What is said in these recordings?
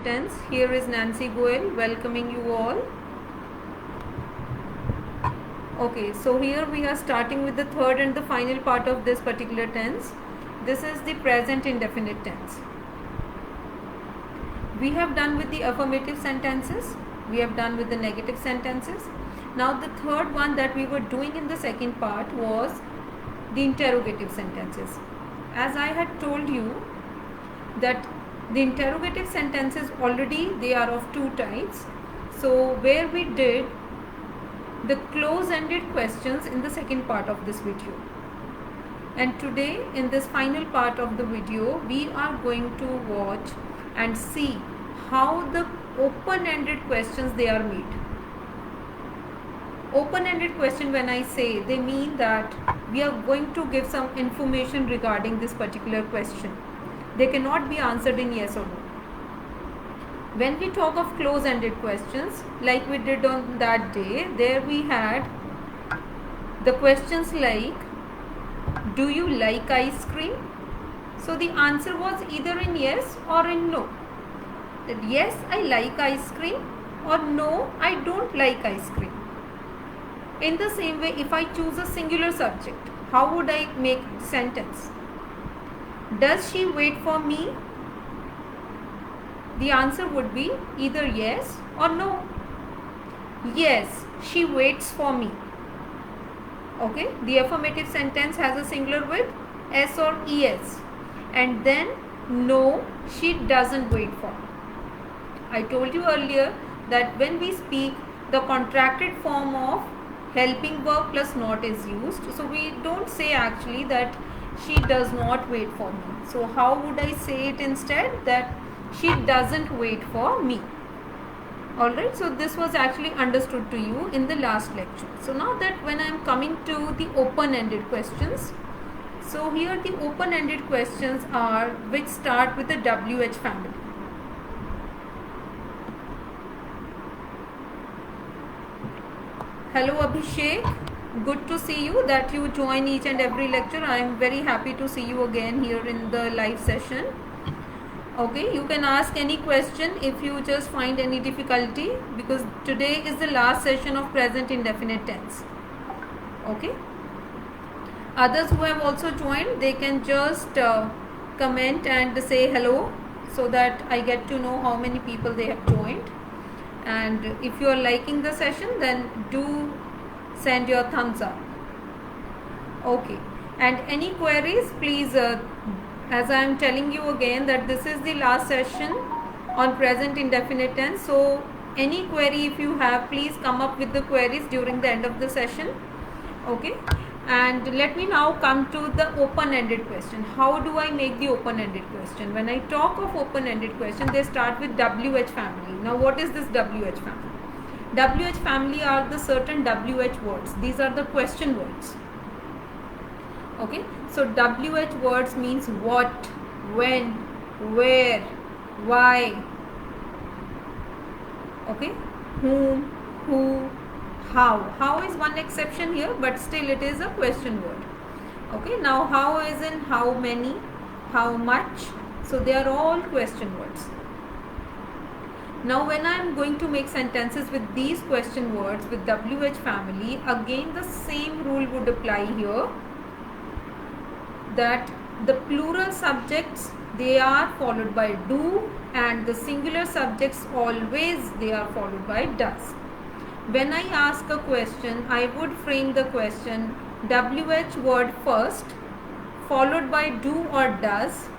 tense. Here is Nancy Goyal welcoming you all. Okay, so here we are starting with the third and the final part of this particular tense. This is the present indefinite tense. We have done with the affirmative sentences. We have done with the negative sentences. Now the third one that we were doing in the second part was the interrogative sentences. As I had told you that the interrogative sentences already they are of two types. So where we did the close-ended questions in the second part of this video. And today in this final part of the video we are going to watch and see how the open-ended questions they are made. Open-ended question, when I say, they mean that we are going to give some information regarding this particular question. They cannot be answered in yes or no. When we talk of close-ended questions, like we did on that day, there we had the questions like, do you like ice cream? So the answer was either in yes or in no. That yes, I like ice cream, or no, I don't like ice cream. In the same way, if I choose a singular subject, how would I make sentence? Does she wait for me? The answer would be either yes or no. Yes, she waits for me. Okay, the affirmative sentence has a singular with S or ES. And then no, she doesn't wait for me. I told you earlier that when we speak, the contracted form of helping verb plus not is used. So we don't say actually that she does not wait for me. So how would I say it instead? That she doesn't wait for me. Alright, so this was actually understood to you in the last lecture. So now that when I am coming to the open-ended questions. So here the open-ended questions are which start with the WH family. Hello Abhishek, good to see you that you join each and every lecture. I am very happy to see you again here in the live session. Okay, you can ask any question if you just find any difficulty, because today is the last session of present indefinite tense. Okay. Others who have also joined, they can just comment and say hello so that I get to know how many people they have joined. And if you are liking the session, then do send your thumbs up. Okay. And any queries, please, as I am telling you again that this is the last session on present indefinite tense. So any query if you have, please come up with the queries during the end of the session. Okay. And let me now come to the open-ended question. How do I make the open-ended question? When I talk of open-ended question, they start with WH family. Now what is this WH family? WH family are the certain WH words. These are the question words. Okay. So WH words means what, when, where, why. Okay. Whom, who, how. How is one exception here, but still it is a question word. Okay, now how is in how many, how much. So they are all question words. Now when I am going to make sentences with these question words with WH family, again the same rule would apply here, that the plural subjects they are followed by do, and the singular subjects always they are followed by does. When I ask a question, I would frame the question WH word first, followed by do or does,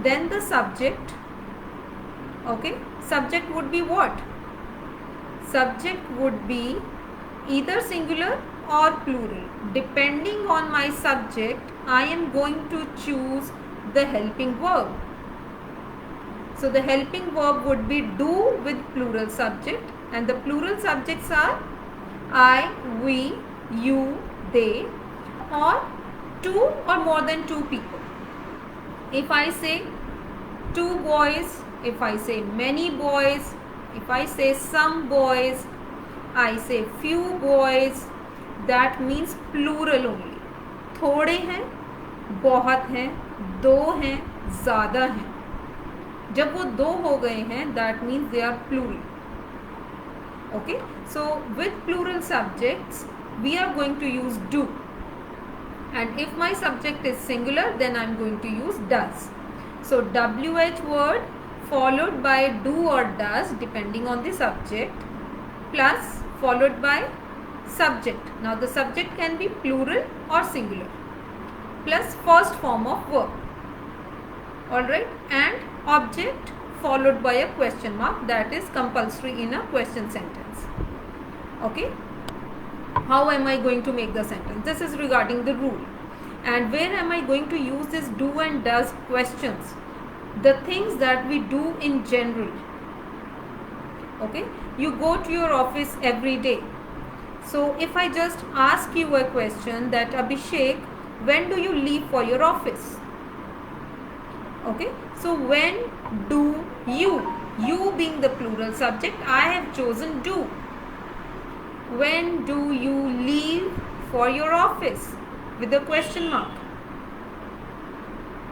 then the subject. Okay, subject would be what? Subject would be either singular or plural. Depending on my subject, I am going to choose the helping verb. So the helping verb would be do with plural subject, and the plural subjects are I, we, you, they, or two or more than two people. If I say two boys, if I say many boys, if I say some boys, I say few boys, that means plural only. थोड़े हैं, बहुत हैं, दो हैं, ज़्यादा हैं. जब वो दो हो गए हैं that means they are plural. Okay, so with plural subjects we are going to use do, and if my subject is singular then I am going to use does. So WH word followed by do or does depending on the subject, plus followed by subject. Now the subject can be plural or singular, plus first form of verb. Alright, and object followed by a question mark, that is compulsory in a question sentence. Okay, how am I going to make the sentence? This is regarding the rule. And where am I going to use this do and does questions? The things that we do in general. Okay, you go to your office every day. So if I just ask you a question that Abhishek, when do you leave for your office? Okay, so when do you being the plural subject, I have chosen do. When do you leave for your office with a question mark?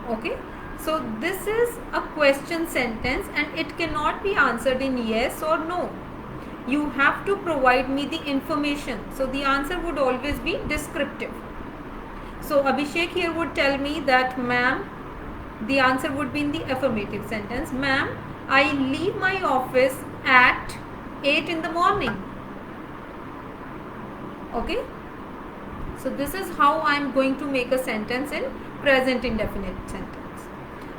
Okay, so this is a question sentence and it cannot be answered in yes or no. You have to provide me the information. So the answer would always be descriptive. So Abhishek here would tell me that ma'am, the answer would be in the affirmative sentence. Ma'am, I leave my office at 8 in the morning. Okay, so this is how I am going to make a sentence in present indefinite sentence.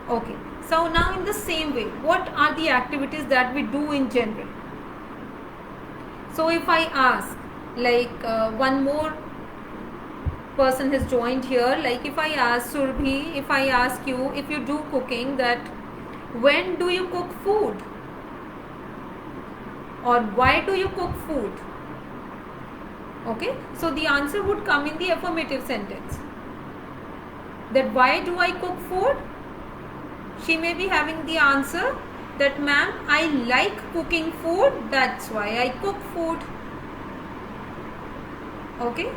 Okay, so now in the same way, what are the activities that we do in general? So if I ask, like one more person has joined here, like if I ask Surbhi, if I ask you, if you do cooking, that when do you cook food, or why do you cook food? Okay, so the answer would come in the affirmative sentence, that why do I cook food? She may be having the answer that ma'am, I like cooking food, that's why I cook food. Okay,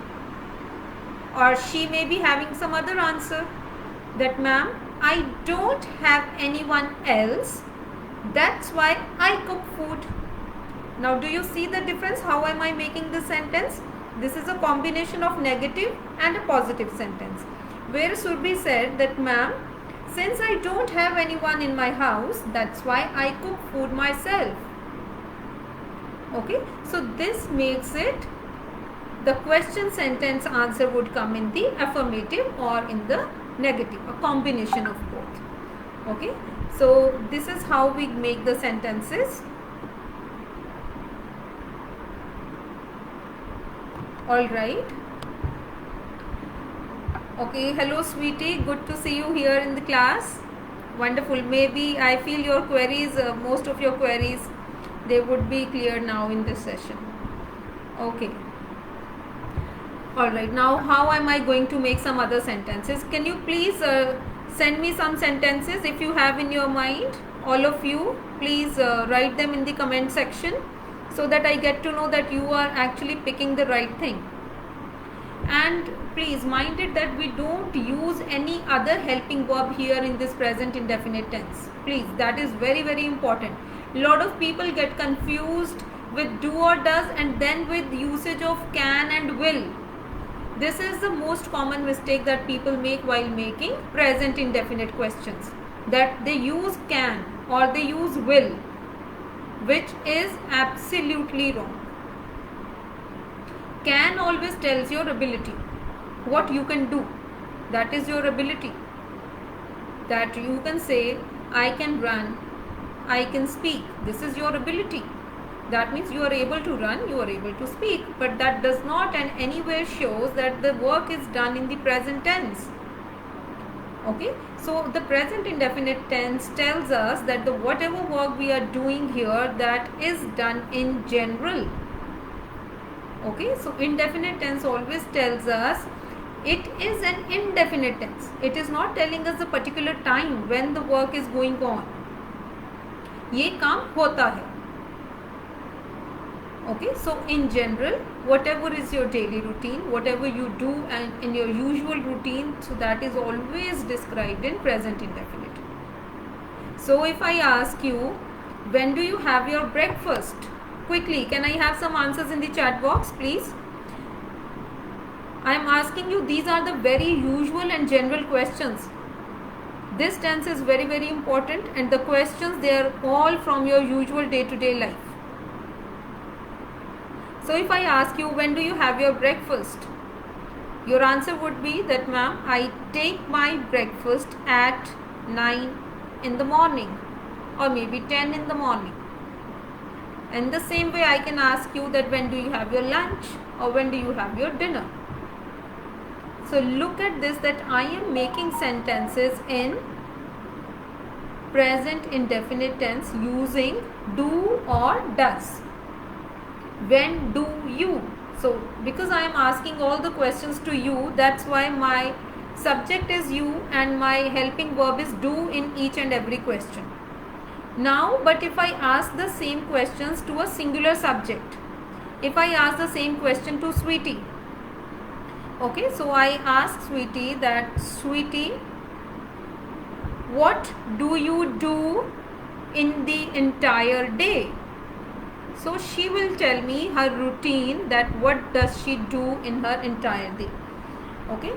or she may be having some other answer that ma'am, I don't have anyone else, that's why I cook food. Now do you see the difference? How am I making this sentence? This is a combination of negative and a positive sentence, where Surbhi said that ma'am, since I don't have anyone in my house, that's why I cook food myself. Okay, so this makes it, the question sentence answer would come in the affirmative or in the negative, a combination of both. Okay, so this is how we make the sentences. All right. Okay, hello sweetie, good to see you here in the class. Wonderful. Maybe I feel your queries, most of your queries, they would be clear now in this session. Okay. Alright, now how am I going to make some other sentences? Can you please send me some sentences if you have in your mind? All of you, please write them in the comment section so that I get to know that you are actually picking the right thing. And please mind it that we don't use any other helping verb here in this present indefinite tense. Please, that is very, very important. A lot of people get confused with do or does and then with usage of can and will. This is the most common mistake that people make while making present indefinite questions, that they use can or they use will, which is absolutely wrong. Can always tells your ability, what you can do, that is your ability, that you can say I can run, I can speak, this is your ability. That means you are able to run, you are able to speak, but that does not in any way shows that the work is done in the present tense. Okay, so the present indefinite tense tells us that the whatever work we are doing here, that is done in general. Okay, so indefinite tense always tells us it is an indefinite tense. It is not telling us the particular time when the work is going on. ये काम होता है. Okay, so in general, whatever is your daily routine, whatever you do and in your usual routine, so that is always described in present indefinite. So if I ask you, when do you have your breakfast? Quickly, can I have some answers in the chat box, please? I am asking you, these are the very usual and general questions. This tense is very, very important, and the questions, they are all from your usual day-to-day life. So if I ask you, when do you have your breakfast? Your answer would be that, ma'am, I take my breakfast at 9 in the morning, or maybe 10 in the morning. And the same way I can ask you that, when do you have your lunch, or when do you have your dinner? So look at this, that I am making sentences in present indefinite tense using do or does. When do you? So because I am asking all the questions to you, that's why my subject is you and my helping verb is do in each and every question. Now, but if I ask the same questions to a singular subject, if I ask the same question to Sweetie, okay, so I ask Sweetie that, Sweetie, what do you do in the entire day? So she will tell me her routine, that what does she do in her entire day. Okay.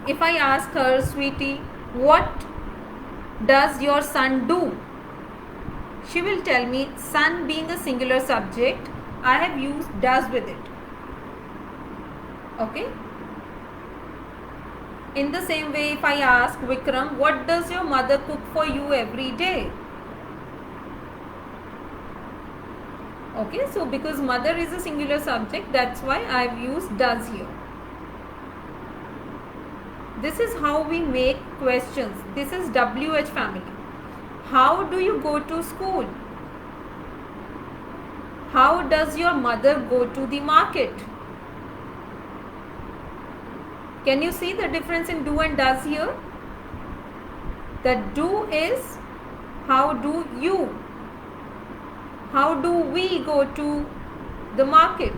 If I ask her, Sweetie, what does your son do? She will tell me, son being a singular subject, I have used does with it. Okay. In the same way, if I ask Vikram, what does your mother cook for you every day? Okay, so because mother is a singular subject, that's why I have used does here. This is how we make questions. This is WH family. How do you go to school? How does your mother go to the market? Can you see the difference in do and does here? The do is how do you? How do we go to the market?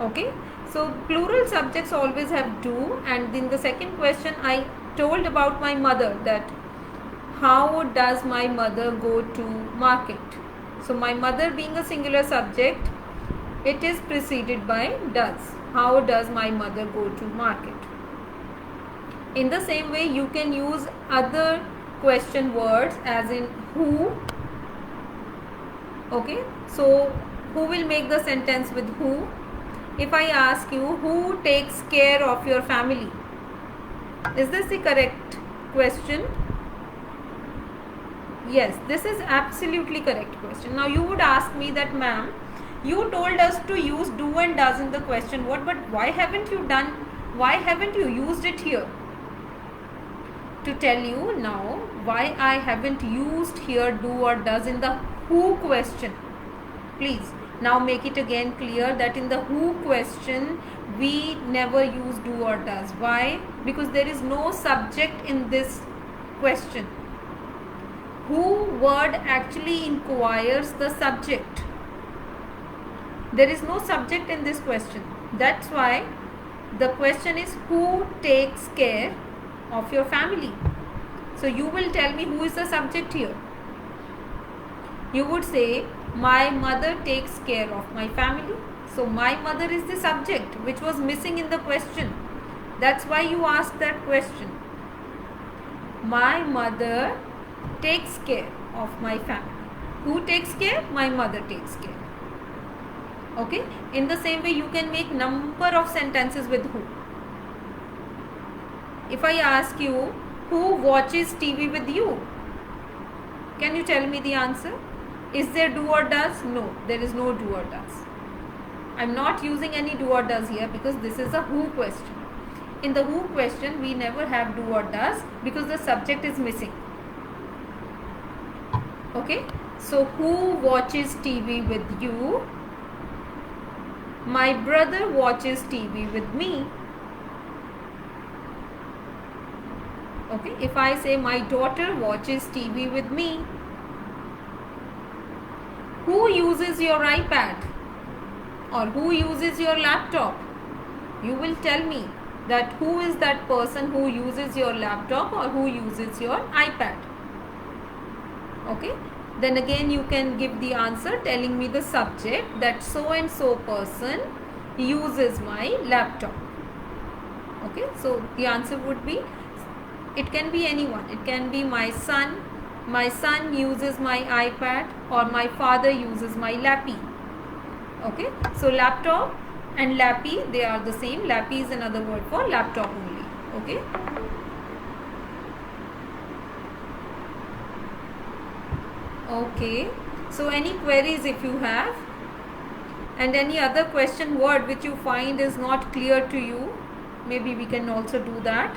Okay. So plural subjects always have do, and in the second question I told about my mother, that how does my mother go to market? So my mother being a singular subject, it is preceded by does. How does my mother go to market? In the same way, you can use other question words as in who. Okay, so who will make the sentence with who? If I ask you, who takes care of your family? Is this the correct question? Yes, this is absolutely correct question. Now you would ask me that, ma'am, you told us to use do and does in the question what, but why haven't you used it here? To tell you now why I haven't used here do or does in the who question. Please now make it again clear that in the who question we never use do or does. Why? Because there is no subject in this question. Who word actually inquires the subject. There is no subject in this question. That's why the question is who takes care of your family. So you will tell me who is the subject here. You would say, my mother takes care of my family. So my mother is the subject which was missing in the question. That's why you asked that question. My mother takes care of my family. Who takes care? My mother takes care. Okay. In the same way, you can make number of sentences with who. If I ask you, who watches TV with you? Can you tell me the answer? Is there do or does? No, there is no do or does. I am not using any do or does here because this is a who question. In the who question, we never have do or does because the subject is missing. Okay. So, who watches TV with you? My brother watches TV with me. Okay. If I say my daughter watches TV with me. Who uses your iPad? Or who uses your laptop? You will tell me. that who is that person who uses your laptop or who uses your iPad. Okay, then again you can give the answer telling me the subject, that so and so person uses my laptop. Okay, so the answer would be, it can be anyone. It can be my son uses my iPad, or my father uses my lappy. Okay, so laptop and lappy, they are the same. Lappy is another word for laptop only. Okay, okay, so any queries if you have, and any other question word which you find is not clear to you, maybe we can also do that.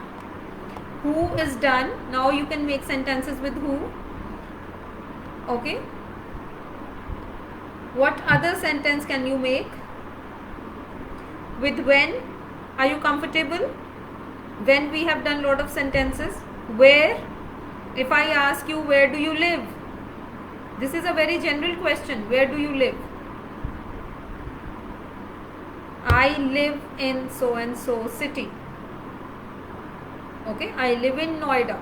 Who is done. Now you can make sentences with who. Okay, what other sentence can you make with when? Are you comfortable? When we have done lot of sentences. Where? If I ask you, where do you live? This is a very general question. Where do you live? I live in so and so city. Okay, I live in Noida.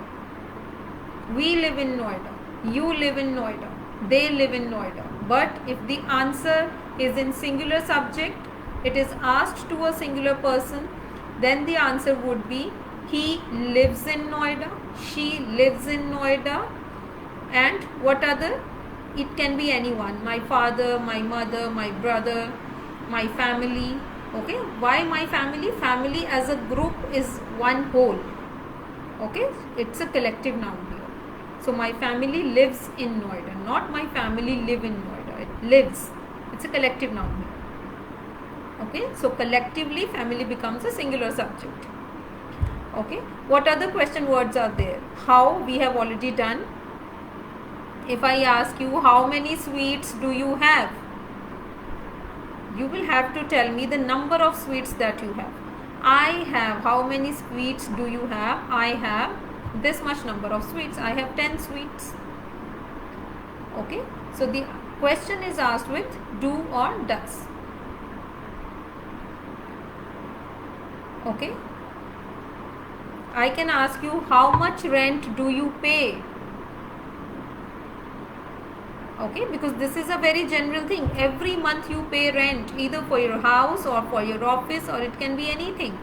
We live in Noida. You live in Noida. They live in Noida. But if the answer is in singular subject, it is asked to a singular person, then the answer would be, he lives in Noida, she lives in Noida, and what other? It can be anyone. My father, my mother, my brother, my family. Okay, why my family? Family as a group is one whole. Okay, it's a collective noun here. So my family lives in Noida, not my family live in Noida. It lives. It's a collective noun here. Okay, so collectively family becomes a singular subject. Okay, what other question words are there? How, we have already done. If I ask you, how many sweets do you have? You will have to tell me the number of sweets that you have. I have, how many sweets do you have? I have this much number of sweets. I have 10 sweets. Okay, so the question is asked with do or does. Okay, I can ask you, how much rent do you pay? Okay, because this is a very general thing. Every month you pay rent, either for your house or for your office, or it can be anything.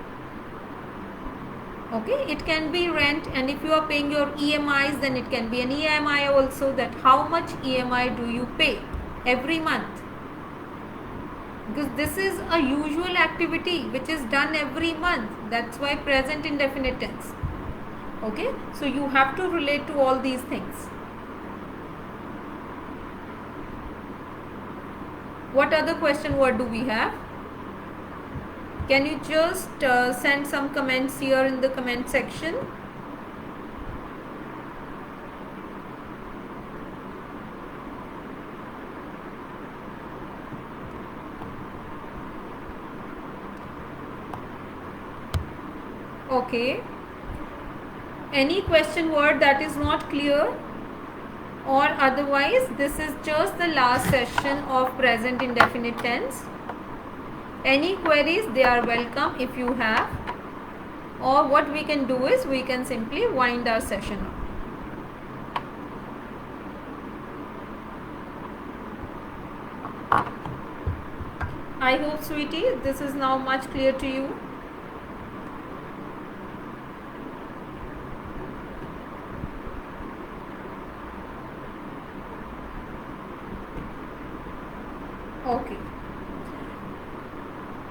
Okay, it can be rent, and if you are paying your EMIs, then it can be an EMI also, that how much EMI do you pay every month? Because this is a usual activity which is done every month. That's why present indefinite tense. Okay, so you have to relate to all these things. What other question word do we have? Can you just send some comments here in the comment section? Okay. Any question word that is not clear? Or otherwise, this is just the last session of present indefinite tense. Any queries, they are welcome if you have. Or what we can do is, we can simply wind our session up. I hope, sweetie, this is now much clear to you. Okay.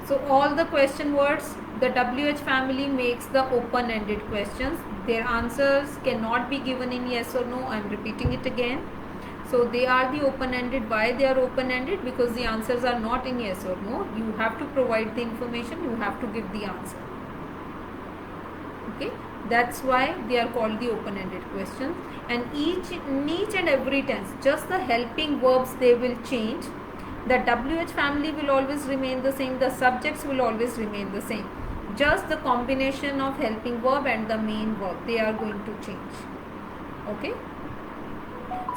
So all the question words, the WH family makes the open-ended questions. Their answers cannot be given in yes or no. I am repeating it again. So they are the open-ended. Why they are open-ended? Because the answers are not in yes or no. You have to provide the information. You have to give the answer. Okay. That's why they are called the open-ended questions. And in each and every tense, just the helping verbs, they will change. The WH family will always remain the same. The subjects will always remain the same. Just the combination of helping verb and the main verb, they are going to change. Okay.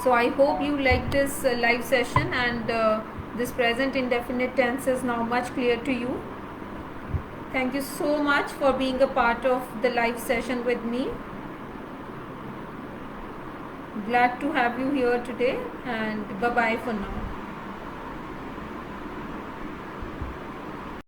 So I hope you like this live session, and this present indefinite tense is now much clear to you. Thank you so much for being a part of the live session with me. Glad to have you here today, and bye bye for now.